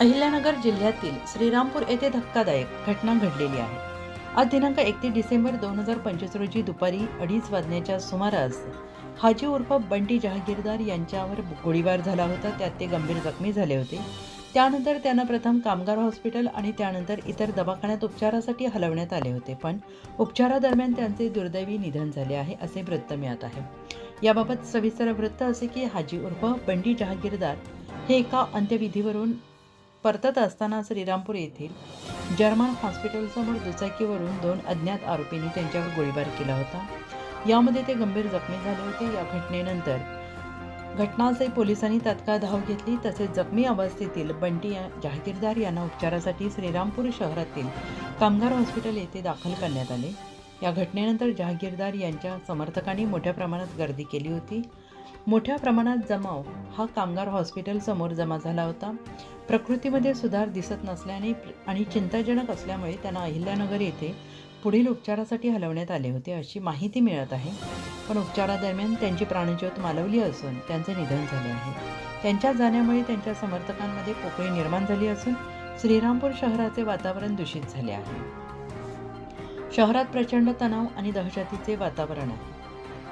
अहिल्यानगर जिल्ह्यातील श्रीरामपूर येथे धक्कादायक घटना घडलेली आहे। आज दिनांक 31 डिसेंबर 2025 रोजी दुपारी 2:30 वाजण्याच्या सुमारास हाजी उर्फ बंटी जहागीरदार यांच्यावर गोळीबार झाला होता। त्यात ते गंभीर जखमी झाले होते। त्यानंतर त्यांना प्रथम कामगार हॉस्पिटल आणि त्यानंतर इतर दवाखान्यात उपचारासाठी हलवण्यात आले होते, पण उपचारादरम्यान त्यांचे दुर्दैवी निधन झाले आहे असे वृत्त मिळत आहे। याबाबत सविस्तर वृत्त असे की हाजी उर्फ बंटी जहागीरदार हे एका अंत्यविधीवरून परतत असताना श्रीरामपूर येथील जर्मन हॉस्पिटलसमोर दुचाकीवरून 2 अज्ञात आरोपींनी त्यांच्यावर गोळीबार केला होता। यामध्ये ते गंभीर जखमी झाले होते। या घटनेनंतर घटनास्थळी पोलिसांनी तात्काळ धाव घेतली। तसेच जखमी अवस्थेतील बंटी जहागीरदार यांना उपचारासाठी श्रीरामपूर शहरातील कामगार हॉस्पिटल येथे दाखल करण्यात आले। या घटनेनंतर जहागीरदार यांच्या समर्थकांनी मोठ्या प्रमाणात गर्दी केली होती। मोठ्या प्रमाणात जमाव हा कामगार हॉस्पिटल समोर जमा झाला होता। प्रकृतीमध्ये सुधार दिसत नसल्याने आणि चिंताजनक असल्यामुळे त्यांना अहिल्यानगर येथे पुढील उपचारासाठी हलवण्यात आले होते अशी माहिती मिळत आहे। पण उपचारादरम्यान त्यांची प्राणज्योत मालवली असून त्यांचे निधन झाले आहे। त्यांच्या जाण्यामुळे त्यांच्या समर्थकांमध्ये पोकळी निर्माण झाली असून श्रीरामपूर शहराचे वातावरण दूषित झाले आहे। शहरात प्रचंड तणाव आणि दहशतीचे वातावरण आहे।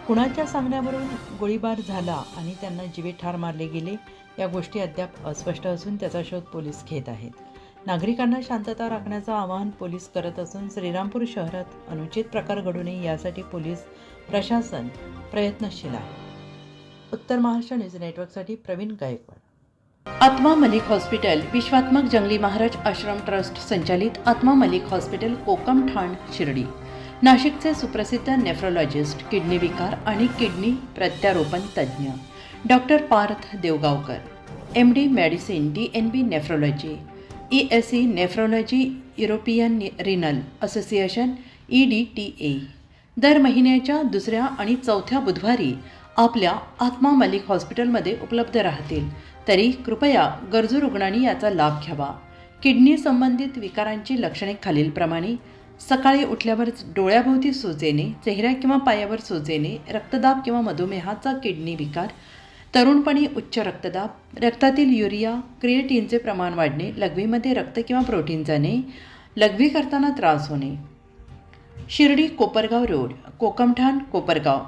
कुणाच्या सांगण्यावरून गोळीबार झाला आणि त्यांना जीवे ठार मारले गेले या गोष्टी अद्याप अस्पष्ट असून त्याचा शोध पोलीस घेत आहेत। नागरिकांना शांतता राखण्याचं आवाहन पोलीस करत असून श्रीरामपूर शहरात अनुचित प्रकार घडू नये यासाठी पोलीस प्रशासन प्रयत्नशील आहे। उत्तर महाराष्ट्र न्यूज नेटवर्कसाठी प्रवीण गायकवाड। आत्मा मलिक हॉस्पिटल विश्वात्मक जंगली महाराज आश्रम ट्रस्ट संचालित आत्मा मलिक हॉस्पिटल कोकम ठाण शिर्डी नाशिकचे सुप्रसिद्ध नेफ्रोलॉजिस्ट, किडनी विकार आणि किडनी प्रत्यारोपण तज्ज्ञ doctor Parth Devgaonkar, MD medicine, DNB nephrology, ESE nephrology, European renal association EDTA दर महिन्याच्या दुसऱ्या आणि चौथ्या बुधवारी आपल्या आत्मा मलिक हॉस्पिटलमध्ये उपलब्ध राहतील। तरी कृपया गरजू रुग्णांनी याचा लाभ घ्यावा। किडनी संबंधित विकारांची लक्षणे खालीलप्रमाणे: सकाळी उठल्यावर डोळ्याभोवती सूज येणे, चेहऱ्या किंवा पायावर सूज येणे, रक्तदाब किंवा मधुमेहाचा किडनी विकार, तरुणपणी उच्च रक्तदाब, रक्तातील युरिया क्रिएटिनचे प्रमाण वाढणे, लघवीमध्ये रक्त किंवा प्रोटीन जाणे, लघवी करताना त्रास होणे। शिर्डी कोपरगाव रोड, कोकमठाण, कोपरगाव।